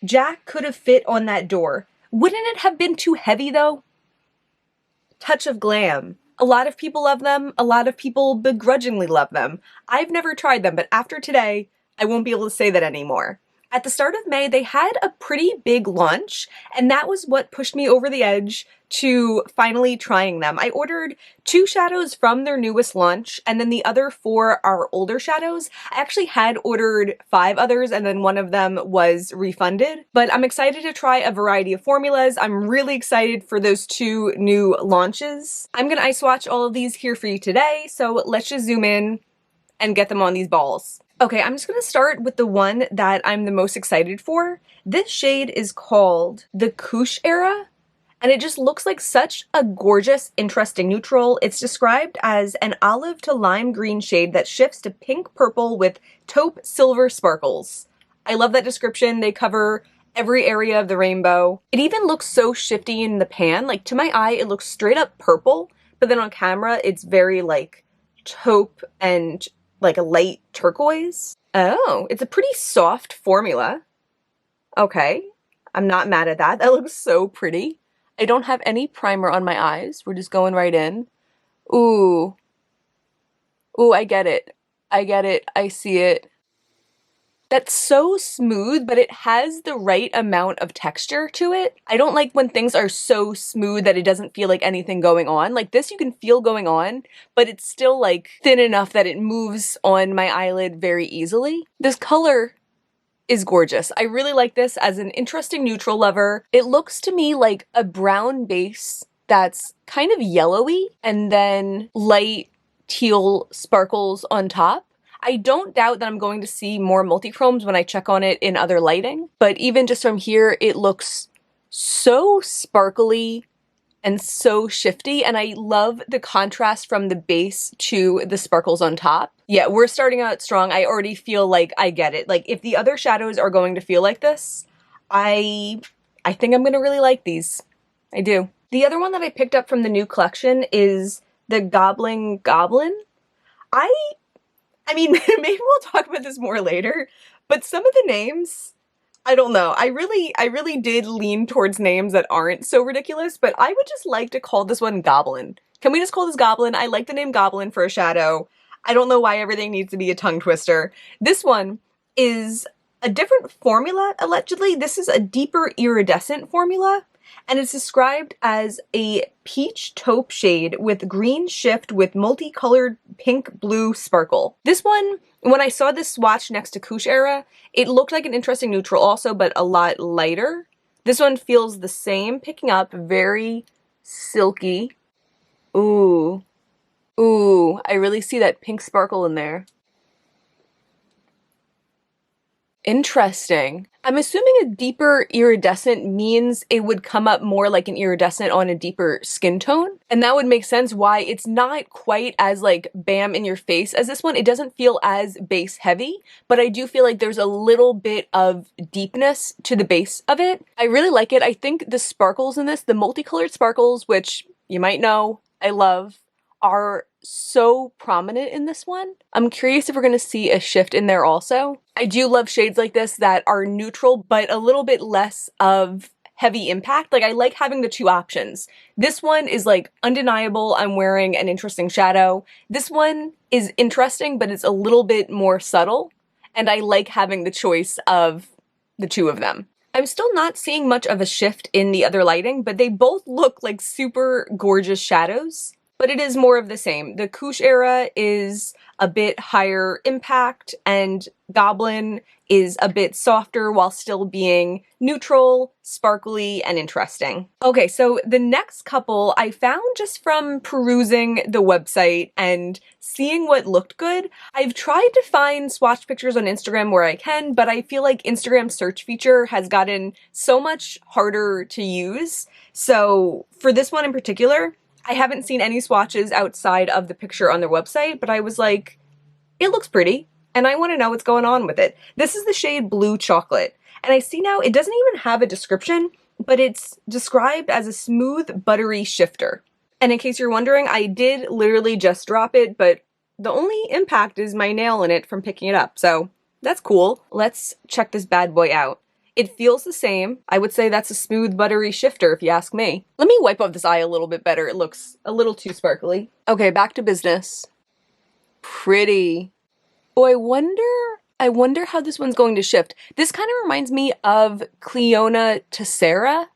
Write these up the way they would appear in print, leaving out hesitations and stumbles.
Jack could have fit on that door. Wouldn't it have been too heavy though? Touch of Glam. A lot of people love them, a lot of people begrudgingly love them. I've never tried them, but after today, I won't be able to say that anymore. At the start of May, they had a pretty big launch, and that was what pushed me over the edge to finally trying them. I ordered 2 shadows from their newest launch, and then the other 4 are older shadows. I actually had ordered 5 others, and then one of them was refunded. But I'm excited to try a variety of formulas. I'm really excited for those 2 new launches. I'm gonna ice swatch all of these here for you today, so let's just zoom in and get them on these balls. Okay, I'm just gonna start with the one that I'm the most excited for. This shade is called the Koosh era, and it just looks like such a gorgeous, interesting neutral. It's described as an olive to lime green shade that shifts to pink purple with taupe silver sparkles. I love that description. They cover every area of the rainbow. It even looks so shifty in the pan. Like, to my eye, it looks straight up purple, but then on camera, it's very like taupe and like a light turquoise. Oh, it's a pretty soft formula. Okay, I'm not mad at that. That looks so pretty. I don't have any primer on my eyes. We're just going right in. Ooh. Ooh, I get it. I get it. I see it. That's so smooth, but it has the right amount of texture to it. I don't like when things are so smooth that it doesn't feel like anything going on. Like this you can feel going on, but it's still like thin enough that it moves on my eyelid very easily. This color is gorgeous. I really like this as an interesting neutral lover. It looks to me like a brown base that's kind of yellowy and then light teal sparkles on top. I don't doubt that I'm going to see more multichromes when I check on it in other lighting, but even just from here, it looks so sparkly and so shifty, and I love the contrast from the base to the sparkles on top. Yeah, we're starting out strong. I already feel like I get it. Like, if the other shadows are going to feel like this, I think I'm gonna really like these. I do. The other one that I picked up from the new collection is the Gobbling Goblin. I mean, maybe we'll talk about this more later, but some of the names, I don't know. I really did lean towards names that aren't so ridiculous, but I would just like to call this one Goblin. Can we just call this Goblin? I like the name Goblin for a shadow. I don't know why everything needs to be a tongue twister. This one is a different formula, allegedly. This is a deeper iridescent formula, and it's described as a peach taupe shade with green shift with multicolored pink blue sparkle. This one, when I saw this swatch next to Koosh era, it looked like an interesting neutral also, but a lot lighter. This one feels the same, picking up very silky. Ooh. Ooh, I really see that pink sparkle in there. Interesting. I'm assuming a deeper iridescent means it would come up more like an iridescent on a deeper skin tone. And that would make sense why it's not quite as like bam in your face as this one. It doesn't feel as base heavy, but I do feel like there's a little bit of deepness to the base of it. I really like it. I think the sparkles in this, the multicolored sparkles, which you might know I love, are so prominent in this one. I'm curious if we're going to see a shift in there also. I do love shades like this that are neutral, but a little bit less of heavy impact. Like, I like having the 2 options. This one is like undeniable, I'm wearing an interesting shadow. This one is interesting, but it's a little bit more subtle. And I like having the choice of the 2 of them. I'm still not seeing much of a shift in the other lighting, but they both look like super gorgeous shadows. But it is more of the same. The Koosh era is a bit higher impact, and Goblin is a bit softer while still being neutral, sparkly, and interesting. Okay, so the next couple I found just from perusing the website and seeing what looked good. I've tried to find swatch pictures on Instagram where I can, but I feel like Instagram's search feature has gotten so much harder to use. So for this one in particular, I haven't seen any swatches outside of the picture on their website, but I was like, it looks pretty, and I want to know what's going on with it. This is the shade Blue Chocolate, and I see now it doesn't even have a description, but it's described as a smooth, buttery shifter. And in case you're wondering, I did literally just drop it, but the only impact is my nail in it from picking it up, so that's cool. Let's check this bad boy out. It feels the same. I would say that's a smooth, buttery shifter if you ask me. Let me wipe off this eye a little bit better. It looks a little too sparkly. Okay, back to business. Pretty. Oh, I wonder how this one's going to shift. This kind of reminds me of Cleona Tessera.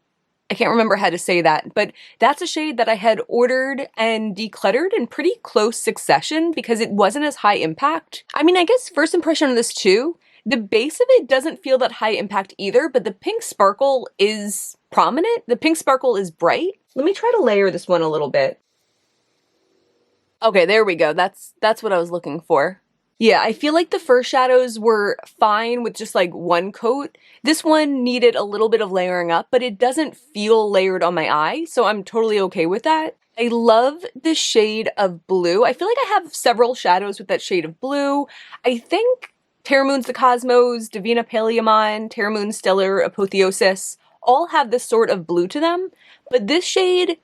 I can't remember how to say that, but that's a shade that I had ordered and decluttered in pretty close succession because it wasn't as high impact. I mean, I guess first impression of this too, the base of it doesn't feel that high impact either, but the pink sparkle is prominent. The pink sparkle is bright. Let me try to layer this one a little bit. Okay, there we go. That's what I was looking for. Yeah, I feel like the first shadows were fine with just like one coat. This one needed a little bit of layering up, but it doesn't feel layered on my eye, so I'm totally okay with that. I love the shade of blue. I feel like I have several shadows with that shade of blue. I think Terra Moon's the Cosmos, Divina Paleomon, Terra Moon Stellar Apotheosis all have this sort of blue to them, but this shade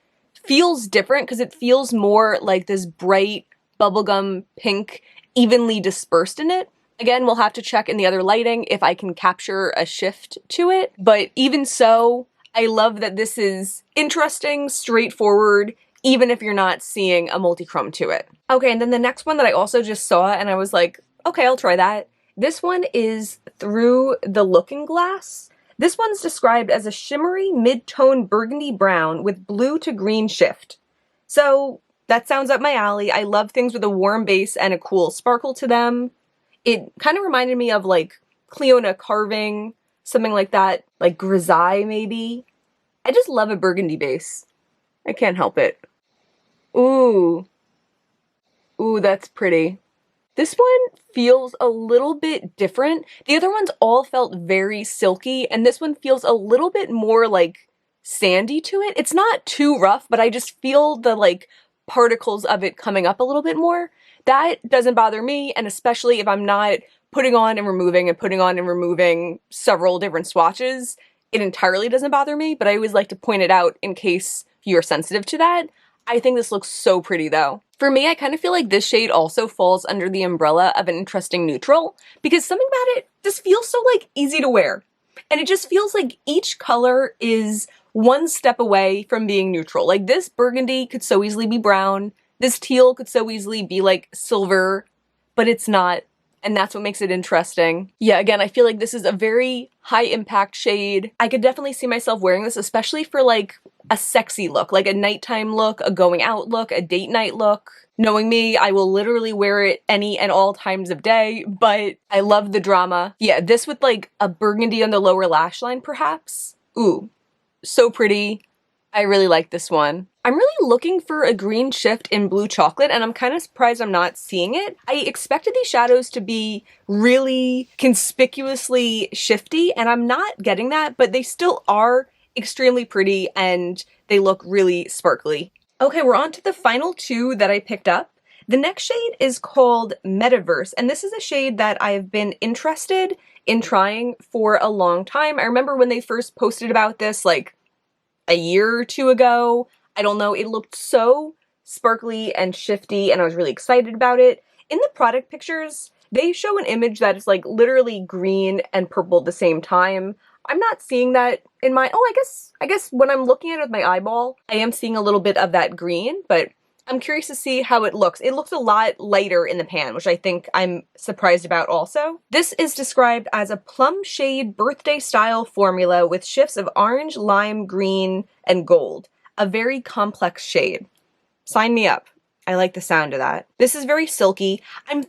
feels different because it feels more like this bright bubblegum pink evenly dispersed in it. Again, we'll have to check in the other lighting if I can capture a shift to it, but even so, I love that this is interesting, straightforward, even if you're not seeing a multi-chrome to it. Okay, and then the next one that I also just saw and I was like, okay, I'll try that. This one is Through the Looking Glass. This one's described as a shimmery mid-tone burgundy brown with blue to green shift. So that sounds up my alley. I love things with a warm base and a cool sparkle to them. It kind of reminded me of like Cleona carving, something like that, like grisaille maybe. I just love a burgundy base. I can't help it. Ooh. Ooh, that's pretty. This one feels a little bit different. The other ones all felt very silky, and this one feels a little bit more like sandy to it. It's not too rough, but I just feel the like particles of it coming up a little bit more. That doesn't bother me, and especially if I'm not putting on and removing several different swatches, it entirely doesn't bother me, but I always like to point it out in case you're sensitive to that. I think this looks so pretty though. For me, I kind of feel like this shade also falls under the umbrella of an interesting neutral because something about it just feels so like easy to wear. And it just feels like each color is one step away from being neutral. Like this burgundy could so easily be brown. This teal could so easily be like silver, but it's not. And that's what makes it interesting. Yeah, again, I feel like this is a very high impact shade. I could definitely see myself wearing this, especially for like a sexy look, like a nighttime look, a going out look, a date night look. Knowing me, I will literally wear it any and all times of day, but I love the drama. Yeah, this with like a burgundy on the lower lash line perhaps. Ooh, so pretty. I really like this one. I'm really looking for a green shift in blue chocolate, and I'm kind of surprised I'm not seeing it. I expected these shadows to be really conspicuously shifty, and I'm not getting that, but they still are extremely pretty, and they look really sparkly. Okay, we're on to the final two that I picked up. The next shade is called Metaverse, and this is a shade that I've been interested in trying for a long time. I remember when they first posted about this, like, a year or two ago. I don't know, it looked so sparkly and shifty and I was really excited about it. In the product pictures, they show an image that is like literally green and purple at the same time. I'm not seeing that in my, oh, I guess when I'm looking at it with my eyeball, I am seeing a little bit of that green, but I'm curious to see how it looks. It looks a lot lighter in the pan, which I think I'm surprised about also. This is described as a plum shade birthday style formula with shifts of orange, lime, green, and gold. A very complex shade. Sign me up. I like the sound of that. This is very silky. I'm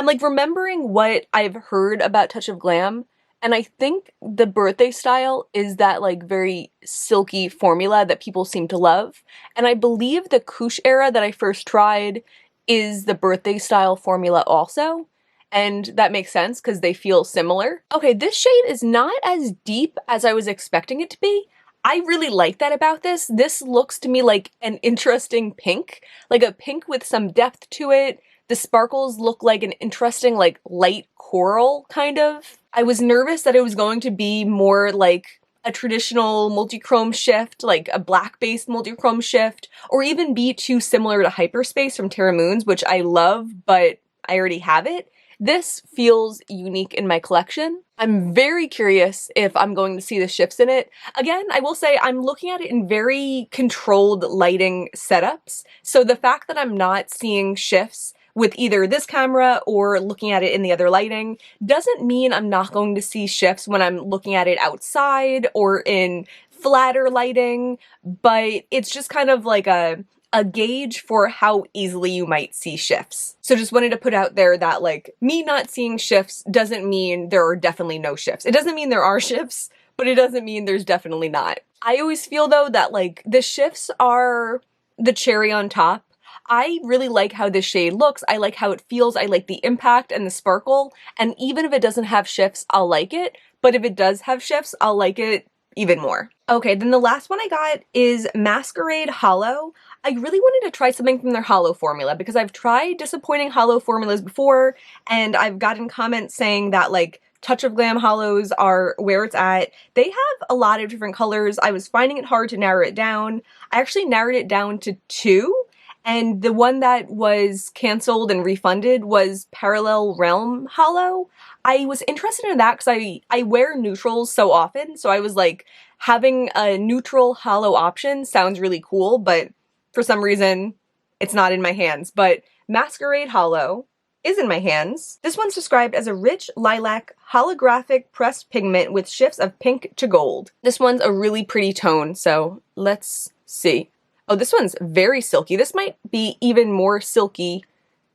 like remembering what I've heard about Touch of Glam, and I think the birthday style is that like very silky formula that people seem to love. And I believe the Koosh era that I first tried is the birthday style formula also. And that makes sense because they feel similar. Okay, this shade is not as deep as I was expecting it to be. I really like that about this. This looks to me like an interesting pink, like a pink with some depth to it. The sparkles look like an interesting, like, light coral, kind of. I was nervous that it was going to be more like a traditional multi-chrome shift, like a black-based multi-chrome shift, or even be too similar to Hyperspace from Terra Moons, which I love, but I already have it. This feels unique in my collection. I'm very curious if I'm going to see the shifts in it. Again, I will say I'm looking at it in very controlled lighting setups. So the fact that I'm not seeing shifts with either this camera or looking at it in the other lighting doesn't mean I'm not going to see shifts when I'm looking at it outside or in flatter lighting, but it's just kind of like a gauge for how easily you might see shifts. So just wanted to put out there that like me not seeing shifts doesn't mean there are definitely no shifts. It doesn't mean there are shifts, but it doesn't mean there's definitely not. I always feel though that like the shifts are the cherry on top. I really like how this shade looks. I like how it feels. I like the impact and the sparkle. And even if it doesn't have shifts, I'll like it. But if it does have shifts, I'll like it even more. Okay, then the last one I got is Masquerade Holo. I really wanted to try something from their Holo formula because I've tried disappointing Holo formulas before, and I've gotten comments saying that like Touch of Glam Holos are where it's at. They have a lot of different colors. I was finding it hard to narrow it down. I actually narrowed it down to 2. And the one that was canceled and refunded was Parallel Realm Holo. I was interested in that because I wear neutrals so often, so I was like, having a neutral holo option sounds really cool, but for some reason, it's not in my hands. But Masquerade Holo is in my hands. This one's described as a rich lilac holographic pressed pigment with shifts of pink to gold. This one's a really pretty tone, so let's see. Oh, this one's very silky. This might be even more silky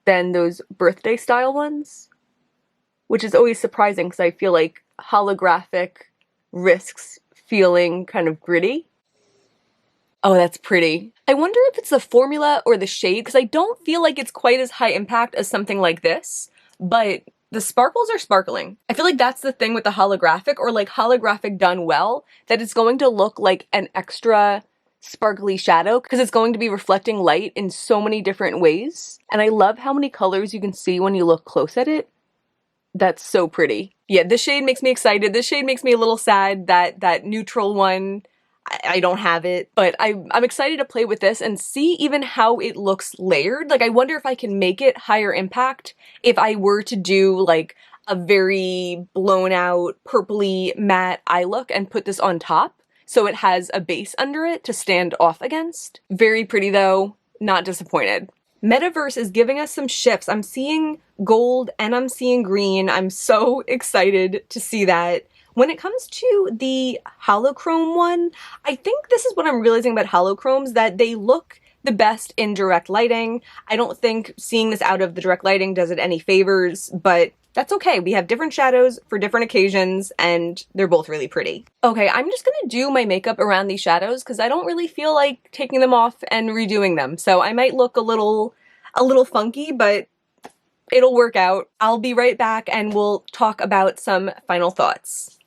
than those birthday style ones, which is always surprising because I feel like holographic risks feeling kind of gritty. Oh, that's pretty. I wonder if it's the formula or the shade because I don't feel like it's quite as high impact as something like this, but the sparkles are sparkling. I feel like that's the thing with the holographic or like holographic done well, that it's going to look like an extra sparkly shadow because it's going to be reflecting light in so many different ways. And I love how many colors you can see when you look close at it. That's so pretty. Yeah, this shade makes me excited. This shade makes me a little sad that that neutral one, I don't have it, but I'm excited to play with this and see even how it looks layered. Like I wonder if I can make it higher impact if I were to do like a very blown out purpley matte eye look and put this on top. So it has a base under it to stand off against. Very pretty though, not disappointed. Metaverse is giving us some shifts. I'm seeing gold and I'm seeing green. I'm so excited to see that. When it comes to the holochrome one, I think this is what I'm realizing about holochromes, that they look the best in direct lighting. I don't think seeing this out of the direct lighting does it any favors, but that's okay. We have different shadows for different occasions and they're both really pretty. Okay, I'm just gonna do my makeup around these shadows because I don't really feel like taking them off and redoing them. So I might look a little funky, but it'll work out. I'll be right back and we'll talk about some final thoughts.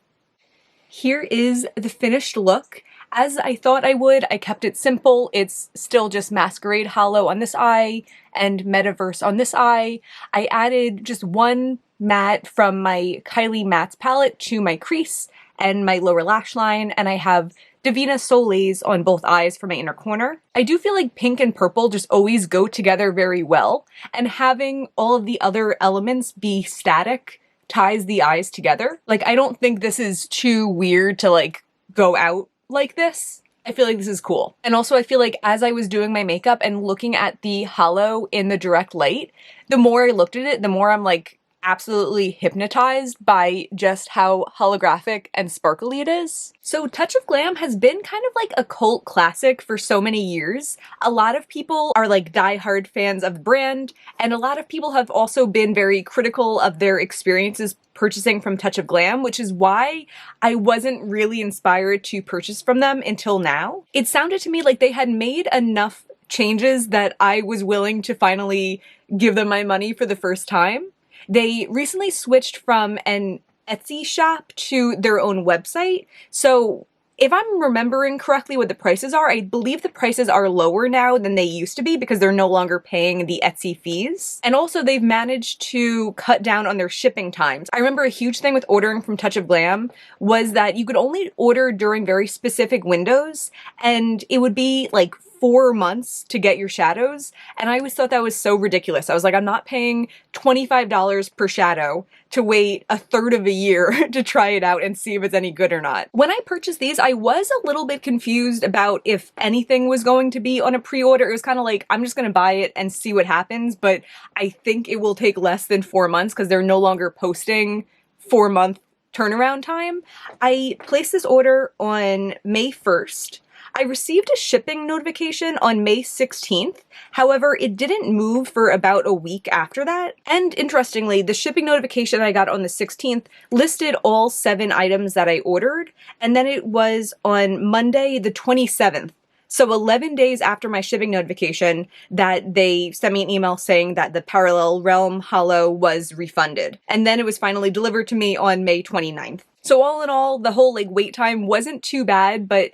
Here is the finished look. As I thought I would, I kept it simple. It's still just Masquerade Holo on this eye and Metaverse on this eye. I added just one matte from my Kylie Mattes palette to my crease and my lower lash line, and I have Divina Soleil's on both eyes for my inner corner. I do feel like pink and purple just always go together very well, and having all of the other elements be static ties the eyes together. Like, I don't think this is too weird to like go out like this. I feel like this is cool. And also I feel like as I was doing my makeup and looking at the holo in the direct light, the more I looked at it, the more I'm like absolutely hypnotized by just how holographic and sparkly it is. So Touch of Glam has been kind of like a cult classic for so many years. A lot of people are like diehard fans of the brand, and a lot of people have also been very critical of their experiences purchasing from Touch of Glam, which is why I wasn't really inspired to purchase from them until now. It sounded to me like they had made enough changes that I was willing to finally give them my money for the first time. They recently switched from an Etsy shop to their own website. So if I'm remembering correctly what the prices are, I believe the prices are lower now than they used to be because they're no longer paying the Etsy fees. And also they've managed to cut down on their shipping times. I remember a huge thing with ordering from Touch of Glam was that you could only order during very specific windows, and it would be like 4 months to get your shadows, and I always thought that was so ridiculous. I was like, I'm not paying $25 per shadow to wait a third of a year to try it out and see if it's any good or not. When I purchased these, I was a little bit confused about if anything was going to be on a pre-order. It was kind of like, I'm just gonna buy it and see what happens, but I think it will take less than 4 months because they're no longer posting 4-month turnaround time. I placed this order on May 1st. I received a shipping notification on May 16th. However, it didn't move for about a week after that. And interestingly, the shipping notification I got on the 16th listed all 7 items that I ordered. And then it was on Monday, the 27th. So 11 days after my shipping notification that they sent me an email saying that the Parallel Realm Holo was refunded. And then it was finally delivered to me on May 29th. So all in all, the whole wait time wasn't too bad, but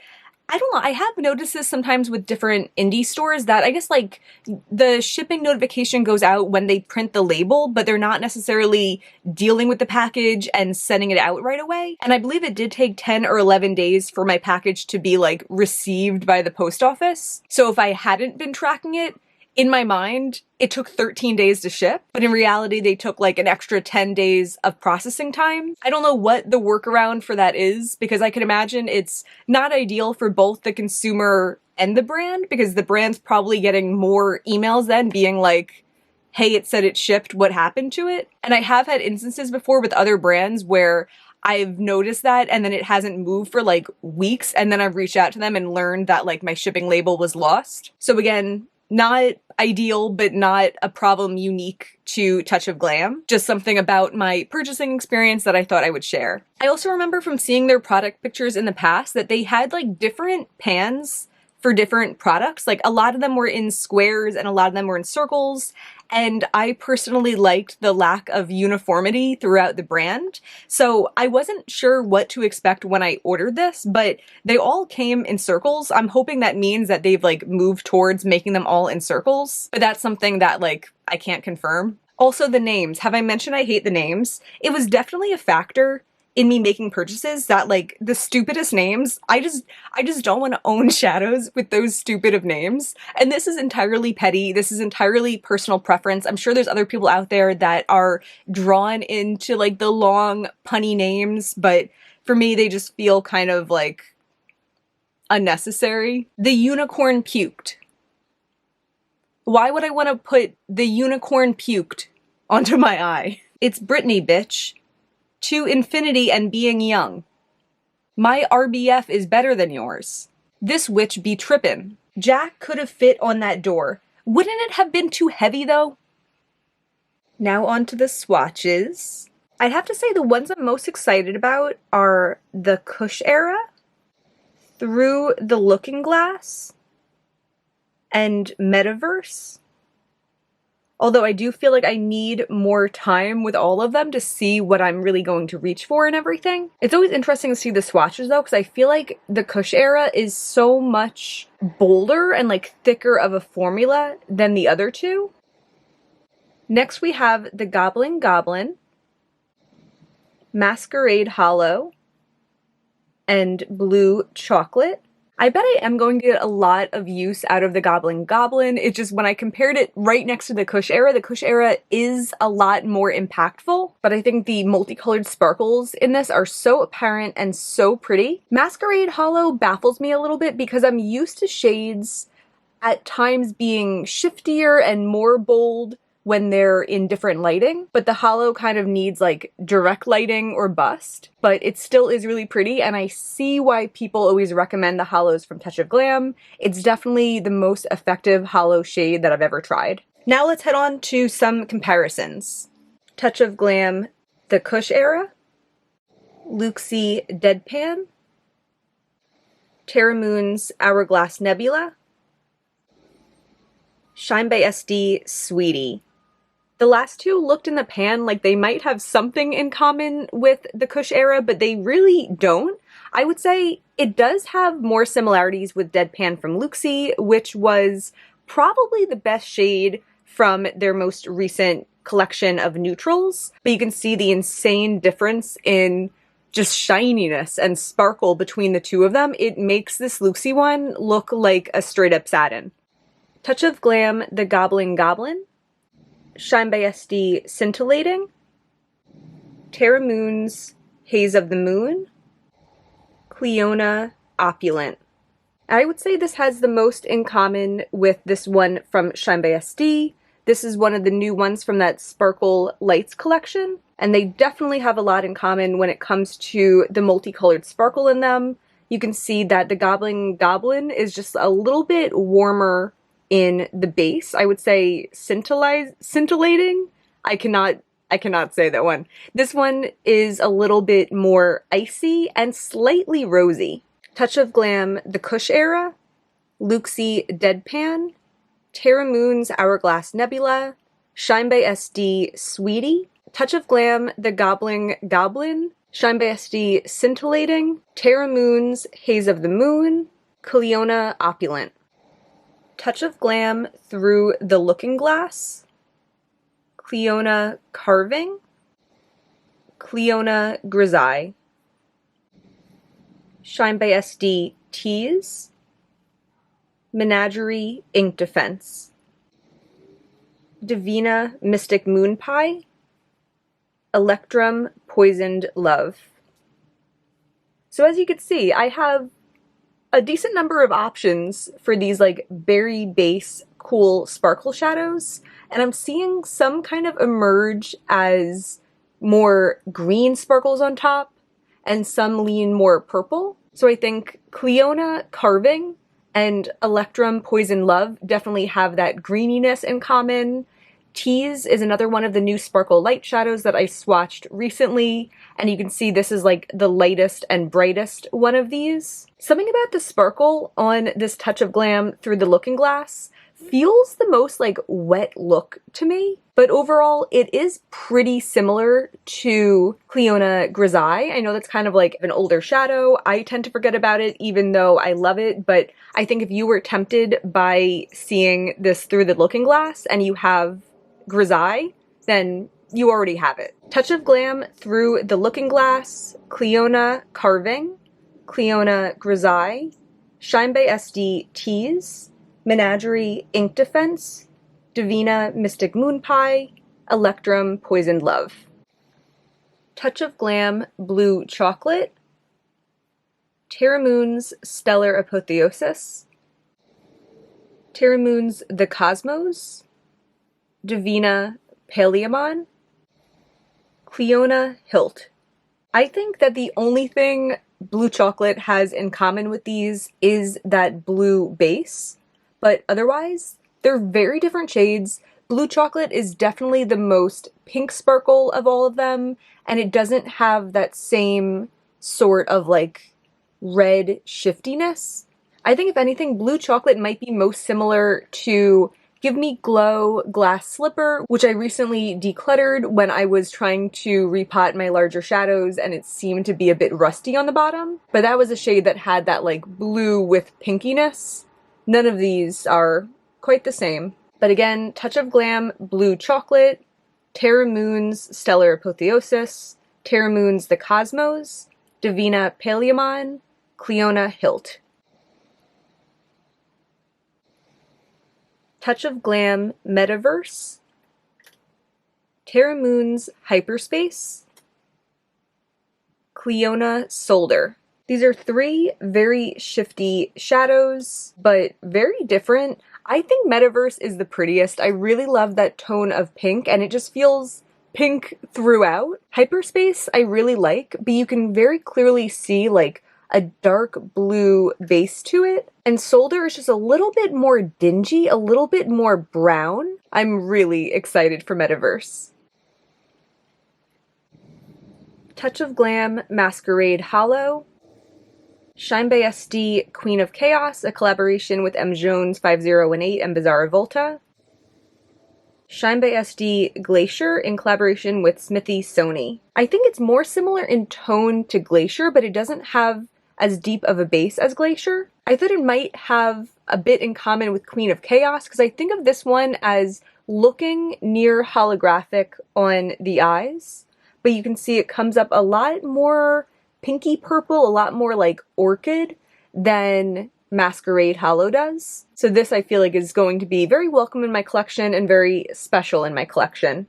I don't know, I have noticed this sometimes with different indie stores that I guess the shipping notification goes out when they print the label, but they're not necessarily dealing with the package and sending it out right away. And I believe it did take 10 or 11 days for my package to be received by the post office. So if I hadn't been tracking it, in my mind, it took 13 days to ship, but in reality, they took an extra 10 days of processing time. I don't know what the workaround for that is, because I can imagine it's not ideal for both the consumer and the brand, because the brand's probably getting more emails then being like, hey, it said it shipped, what happened to it? And I have had instances before with other brands where I've noticed that and then it hasn't moved for weeks, and then I've reached out to them and learned that my shipping label was lost. So again, not ideal, but not a problem unique to Touch of Glam. Just something about my purchasing experience that I thought I would share. I also remember from seeing their product pictures in the past that they had different pans for different products. A lot of them were in squares and a lot of them were in circles. And I personally liked the lack of uniformity throughout the brand. So I wasn't sure what to expect when I ordered this, but they all came in circles. I'm hoping that means that they've moved towards making them all in circles, but that's something that I can't confirm. Also the names. Have I mentioned I hate the names? It was definitely a factor in me making purchases that the stupidest names, I just don't want to own shadows with those stupid of names. And this is entirely petty. This is entirely personal preference. I'm sure there's other people out there that are drawn into the long punny names, but for me, they just feel kind of unnecessary. The unicorn puked. Why would I want to put the unicorn puked onto my eye? It's Britney, bitch. To infinity and being young. My RBF is better than yours. This witch be trippin'. Jack could have fit on that door. Wouldn't it have been too heavy though? Now on to the swatches. I'd have to say the ones I'm most excited about are the Koosh era, Through the Looking Glass, and Metaverse. Although I do feel I need more time with all of them to see what I'm really going to reach for and everything. It's always interesting to see the swatches though, because I feel the Koosh era is so much bolder and thicker of a formula than the other two. Next we have the Goblin, Masquerade Holo, and Blue Chocolate. I bet I am going to get a lot of use out of the Goblin. It's just when I compared it right next to the Koosh era is a lot more impactful, but I think the multicolored sparkles in this are so apparent and so pretty. Masquerade Holo baffles me a little bit because I'm used to shades at times being shiftier and more bold when they're in different lighting, but the Holo kind of needs direct lighting or bust, but it still is really pretty, and I see why people always recommend the Holos from Touch of Glam. It's definitely the most effective Holo shade that I've ever tried. Now let's head on to some comparisons. Touch of Glam, the Koosh era, Luxie Deadpan, Terra Moon's Hourglass Nebula, Shine by SD Sweetie. The last two looked in the pan like they might have something in common with the Koosh era, but they really don't. I would say it does have more similarities with Deadpan from Luxie, which was probably the best shade from their most recent collection of neutrals, but you can see the insane difference in just shininess and sparkle between the two of them. It makes this Luxie one look like a straight up satin. Touch of Glam, the Goblin, Shine by SD Scintillating, Terra Moon's Haze of the Moon, Cleona Opulent. I would say this has the most in common with this one from Shine by SD. This is one of the new ones from that Sparkle Lights collection, and they definitely have a lot in common when it comes to the multicolored sparkle in them. You can see that the Goblin is just a little bit warmer in the base. I would say scintillating. I cannot say that one. This one is a little bit more icy and slightly rosy. Touch of Glam, the Koosh era, Luxie Deadpan, Terra Moon's Hourglass Nebula, Shine by SD Sweetie, Touch of Glam, the Goblin, Shine by SD Scintillating, Terra Moon's Haze of the Moon, Cleona Opulent. Touch of Glam through the Looking Glass, Cleona Carving, Cleona Grisaille, Shine by SD Tease, Menagerie Ink Defense, Divina Mystic Moon Pie, Electrum Poisoned Love. So as you can see, I have a decent number of options for these like berry base cool sparkle shadows, and I'm seeing some kind of emerge as more green sparkles on top, and some lean more purple. So I think Cleona Carving and Electrum Poison Love definitely have that greeniness in common. Tease is another one of the new Sparkle Light shadows that I swatched recently, and you can see this is like the lightest and brightest one of these. Something about the sparkle on this Touch of Glam through the Looking Glass feels the most like wet look to me, but overall it is pretty similar to Cleona Grisaille. I know that's kind of like an older shadow. I tend to forget about it even though I love it, but I think if you were tempted by seeing this through the Looking Glass and you have Grisaille, then you already have it. Touch of Glam through the Looking Glass, Cleona Carving, Cleona Grisaille, Shine by SD Tease, Menagerie Ink Defense, Divina Mystic Moon Pie, Electrum Poisoned Love. Touch of Glam Blue Chocolate, Terra Moon's Stellar Apotheosis, Terra Moon's The Cosmos, Divina Paleomon, Cleona Hilt. I think that the only thing Blue Chocolate has in common with these is that blue base, but otherwise, they're very different shades. Blue Chocolate is definitely the most pink sparkle of all of them, and it doesn't have that same sort of like red shiftiness. I think if anything, Blue Chocolate might be most similar to Give Me Glow Glass Slipper, which I recently decluttered when I was trying to repot my larger shadows and it seemed to be a bit rusty on the bottom. But that was a shade that had that like blue with pinkiness. None of these are quite the same. But again, Touch of Glam Blue Chocolate, Terra Moon's Stellar Apotheosis, Terra Moon's The Cosmos, Divina Paleomon, Cleona Hilt. Touch of Glam Metaverse, Terra Moon's Hyperspace, Cleona Solder. These are three very shifty shadows, but very different. I think Metaverse is the prettiest. I really love that tone of pink, and it just feels pink throughout. Hyperspace I really like, but you can very clearly see like a dark blue base to it. And Solder is just a little bit more dingy, a little bit more brown. I'm really excited for Metaverse. Touch of Glam Masquerade Holo, Shine by SD Queen of Chaos, a collaboration with M. Jones 5018 and Bizarre Volta, Shine by SD Glacier in collaboration with Smithy Sony. I think it's more similar in tone to Glacier, but it doesn't have as deep of a base as Glacier. I thought it might have a bit in common with Queen of Chaos, because I think of this one as looking near holographic on the eyes, but you can see it comes up a lot more pinky purple, a lot more like orchid than Masquerade Holo does. So this I feel like is going to be very welcome in my collection and very special in my collection.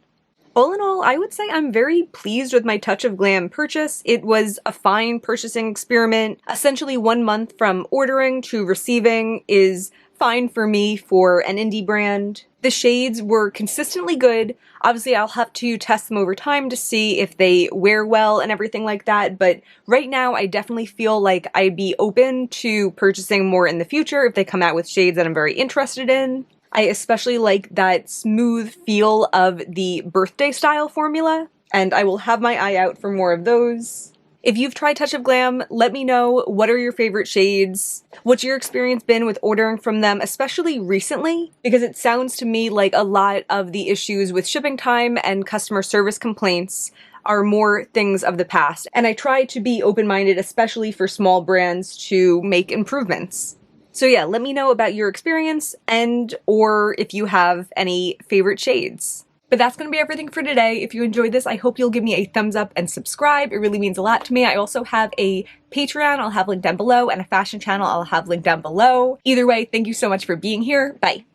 All in all, I would say I'm very pleased with my Touch of Glam purchase. It was a fine purchasing experiment. Essentially 1 month from ordering to receiving is fine for me for an indie brand. The shades were consistently good. Obviously, I'll have to test them over time to see if they wear well and everything like that, but right now I definitely feel like I'd be open to purchasing more in the future if they come out with shades that I'm very interested in. I especially like that smooth feel of the birthday style formula, and I will have my eye out for more of those. If you've tried Touch of Glam, let me know what are your favorite shades, what's your experience been with ordering from them, especially recently, because it sounds to me like a lot of the issues with shipping time and customer service complaints are more things of the past, and I try to be open-minded, especially for small brands, to make improvements. So yeah, let me know about your experience and or if you have any favorite shades. But that's going to be everything for today. If you enjoyed this, I hope you'll give me a thumbs up and subscribe. It really means a lot to me. I also have a Patreon I'll have linked down below and a fashion channel I'll have linked down below. Either way, thank you so much for being here. Bye.